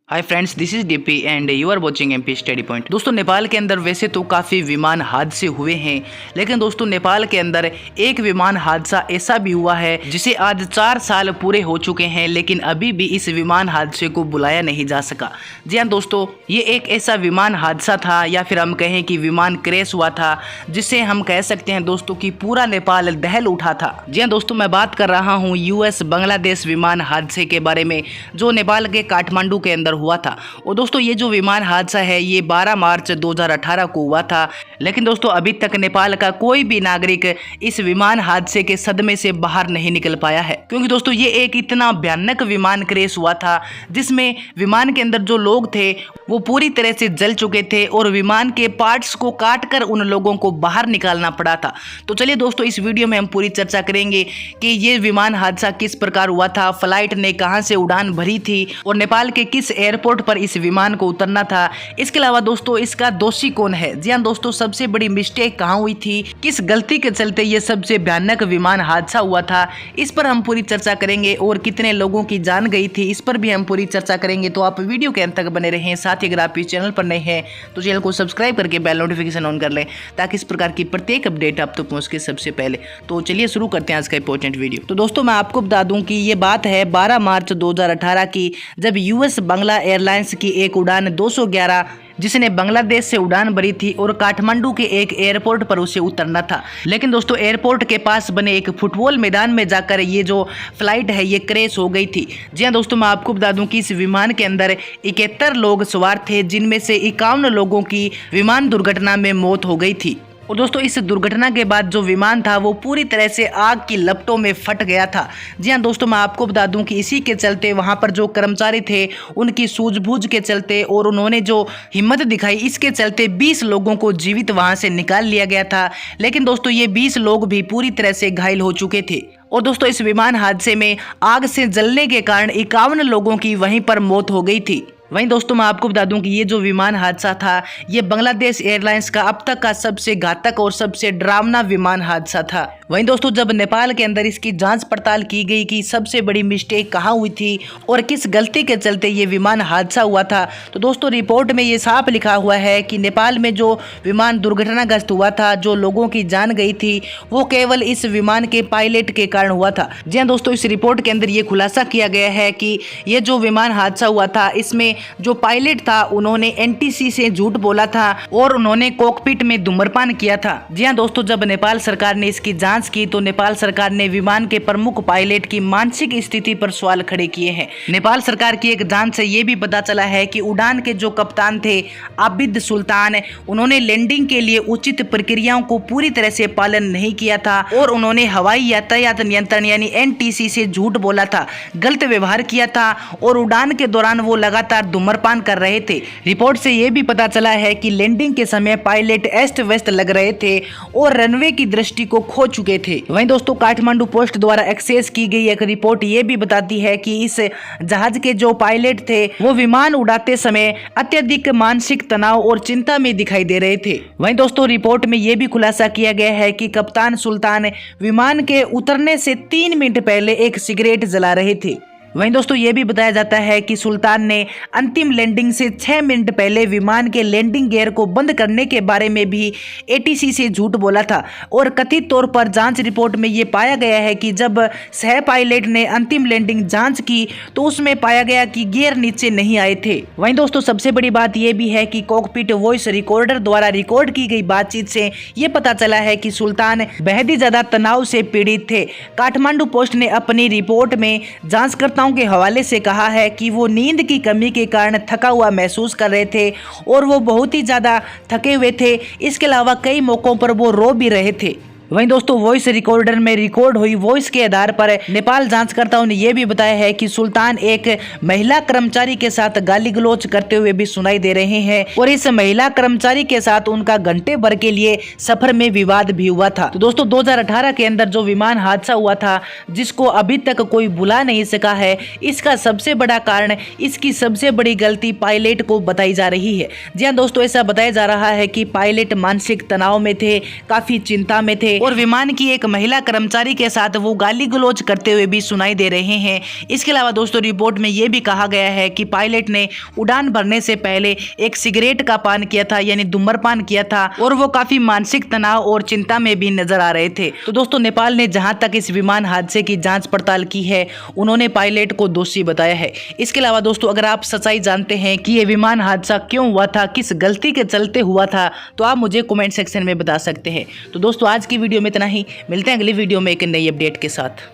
Hi friends, this is DP and you are watching MP study point. दोस्तों, नेपाल के अंदर वैसे तो काफ़ी विमान हादसे हुए हैं, लेकिन दोस्तों नेपाल के अंदर एक विमान हादसा ऐसा भी हुआ है जिसे आज 4 साल पूरे हो चुके हैं, लेकिन अभी भी इस विमान हादसे को बुलाया नहीं जा सका। जी हाँ दोस्तों, ये एक ऐसा विमान हादसा था या फिर हम कहें कि विमान क्रैश हुआ था, जिसे हम कह सकते हैं दोस्तों कि पूरा नेपाल दहल उठा था। जी हाँ दोस्तों, मैं बात कर रहा हूँ यूएस बांग्लादेश विमान हादसे के बारे में, जो नेपाल के काठमांडू के अंदर हुआ था। और दोस्तों, ये जो विमान हादसा है ये 12 मार्च 2018 को हुआ था, लेकिन दोस्तों अभी तक नेपाल का कोई भी नागरिक इस विमान हादसे के सदमे से बाहर नहीं निकल पाया है, क्योंकि दोस्तों ये एक इतना भयानक विमान क्रैश हुआ था जिसमें विमान के अंदर जो लोग थे वो पूरी तरह से जल चुके थे और विमान के पार्ट्स को काटकर उन लोगों को बाहर निकालना पड़ा था। तो चलिए दोस्तों, इस वीडियो में हम पूरी चर्चा करेंगे कि ये विमान हादसा किस प्रकार हुआ था, फ्लाइट ने कहां से उड़ान भरी थी और नेपाल के किस एयरपोर्ट पर इस विमान को उतरना था। इसके अलावा दोस्तों इसका दोषी कौन है। जी हाँ दोस्तों, सबसे बड़ी मिस्टेक कहाँ हुई थी, किस गलती के चलते ये सबसे भयानक विमान हादसा हुआ था, इस पर हम पूरी चर्चा करेंगे। और कितने लोगों की जान गई थी, इस पर भी हम पूरी चर्चा करेंगे। तो आप वीडियो के अंत तक बने रहें। साथ ही अगर आप इस चैनल पर नए हैं तो चैनल को सब्सक्राइब करके बेल नोटिफिकेशन ऑन कर लें, ताकि इस प्रकार की प्रत्येक अपडेट आप तक पहुंच के सबसे पहले। तो चलिए शुरू करते हैं आज का इंपॉर्टेंट वीडियो। तो दोस्तों, मैं आपको बता दूं कि ये बात है 12 मार्च 2018 की, जब यूएस बांग्ला एयरलाइंस की एक उड़ान 211 जिसने बांग्लादेश से उड़ान भरी थी और काठमांडू के एक एयरपोर्ट पर उसे उतरना था। लेकिन दोस्तों एयरपोर्ट के पास बने एक फुटबॉल मैदान में जाकर ये जो फ्लाइट है ये क्रैश हो गई थी। जी हाँ दोस्तों, मैं आपको बता दूं कि इस विमान के अंदर 71 लोग सवार थे, जिनमें से 51 लोगों की विमान दुर्घटना में मौत हो गई थी। और दोस्तों इस दुर्घटना के बाद जो विमान था वो पूरी तरह से आग की लपटों में फट गया था। जी हाँ दोस्तों, मैं आपको बता दूं कि इसी के चलते वहां पर जो कर्मचारी थे उनकी सूझबूझ के चलते और उन्होंने जो हिम्मत दिखाई, इसके चलते 20 लोगों को जीवित वहां से निकाल लिया गया था। लेकिन दोस्तों ये 20 लोग भी पूरी तरह से घायल हो चुके थे। और दोस्तों इस विमान हादसे में आग से जलने के कारण 51 लोगों की वहीं पर मौत हो गई थी। वहीं दोस्तों मैं आपको बता दूं कि ये जो विमान हादसा था ये बांग्लादेश एयरलाइंस का अब तक का सबसे घातक और सबसे डरावना विमान हादसा था। वहीं दोस्तों जब नेपाल के अंदर इसकी जांच पड़ताल की गई कि सबसे बड़ी मिस्टेक कहाँ हुई थी और किस गलती के चलते ये विमान हादसा हुआ था, तो दोस्तों रिपोर्ट में ये साफ लिखा हुआ है कि नेपाल में जो विमान दुर्घटनाग्रस्त हुआ था, जो लोगों की जान गई थी, वो केवल इस विमान के पायलट के कारण हुआ था। जी हाँ दोस्तों, इस रिपोर्ट के अंदर ये खुलासा किया गया है कि ये जो विमान हादसा हुआ था इसमें जो पायलट था उन्होंने एनटीसी से झूठ बोला था और उन्होंने कॉकपिट में धूम्रपान किया था। जी हाँ दोस्तों, जब नेपाल सरकार ने इसकी जांच की तो नेपाल सरकार ने विमान के प्रमुख पायलट की मानसिक स्थिति पर सवाल खड़े किए हैं। नेपाल सरकार की एक जांच से ये भी पता चला है कि उड़ान के जो कप्तान थे आबिद सुल्तान, उन्होंने लैंडिंग के लिए उचित प्रक्रियाओं को पूरी तरह से पालन नहीं किया था और उन्होंने हवाई यातायात नियंत्रण यानी एनटीसी से झूठ बोला था, गलत व्यवहार किया था और उड़ान के दौरान वो लगातार धूम्रपान कर रहे थे। रिपोर्ट से यह भी पता चला है कि लैंडिंग के समय पायलट एस्ट वेस्ट लग रहे थे और रनवे की दृष्टि को खो चुके थे। वहीं दोस्तों काठमांडू पोस्ट द्वारा एक्सेस की गई एक रिपोर्ट ये भी बताती है कि इस जहाज के जो पायलट थे वो विमान उड़ाते समय अत्यधिक मानसिक तनाव और चिंता में दिखाई दे रहे थे। वहीं दोस्तों रिपोर्ट में यह भी खुलासा किया गया है कि कप्तान सुल्तान विमान के उतरने से 3 मिनट पहले एक सिगरेट जला रहे थे। वहीं दोस्तों ये भी बताया जाता है कि सुल्तान ने अंतिम लैंडिंग से 6 मिनट पहले विमान के लैंडिंग गियर को बंद करने के बारे में भी एटीसी से झूठ बोला था और कथित तौर पर जांच रिपोर्ट में ये पाया गया है कि जब सह पायलट ने अंतिम लैंडिंग जांच की तो उसमें पाया गया कि गियर नीचे नहीं आए थे। वहीं दोस्तों सबसे बड़ी बात यह भी है कि कॉकपिट वॉइस रिकॉर्डर द्वारा रिकॉर्ड की गई बातचीत से ये पता चला है कि सुल्तान बेहद ही ज्यादा तनाव से पीड़ित थे। काठमांडू पोस्ट ने अपनी रिपोर्ट में जांचकर्ता के हवाले से कहा है कि वो नींद की कमी के कारण थका हुआ महसूस कर रहे थे और वो बहुत ही ज्यादा थके हुए थे। इसके अलावा कई मौकों पर वो रो भी रहे थे। वहीं दोस्तों वॉइस रिकॉर्डर में रिकॉर्ड हुई वॉइस के आधार पर नेपाल जांचकर्ताओं ने यह भी बताया है कि सुल्तान एक महिला कर्मचारी के साथ गाली गलौज करते हुए भी सुनाई दे रहे हैं और इस महिला कर्मचारी के साथ उनका घंटे भर के लिए सफर में विवाद भी हुआ था। तो दोस्तों 2018 के अंदर जो विमान हादसा हुआ था जिसको अभी तक कोई भुला नहीं सका है, इसका सबसे बड़ा कारण, इसकी सबसे बड़ी गलती पायलट को बताई जा रही है। जी हाँ दोस्तों, ऐसा बताया जा रहा है कि पायलट मानसिक तनाव में थे, काफी चिंता में थे थे और विमान की एक महिला कर्मचारी के साथ वो गाली गलौज करते हुए भी सुनाई दे रहे हैं। इसके अलावा दोस्तों रिपोर्ट में ये भी कहा गया है कि पायलट ने उड़ान भरने से पहले एक सिगरेट का पान किया था, यानी धूम्रपान किया था, और वो काफी मानसिक तनाव और चिंता में भी नजर आ रहे थे। तो दोस्तों नेपाल ने जहां तक इस विमान हादसे की जांच पड़ताल की है, उन्होंने पायलट को दोषी बताया है। इसके अलावा दोस्तों अगर आप सच्चाई जानते हैं कि ये विमान हादसा क्यों हुआ था, किस गलती के चलते हुआ था, तो आप मुझे कमेंट सेक्शन में बता सकते हैं। तो दोस्तों आज की वीडियो में इतना ही, मिलते हैं अगली वीडियो में एक नई अपडेट के साथ।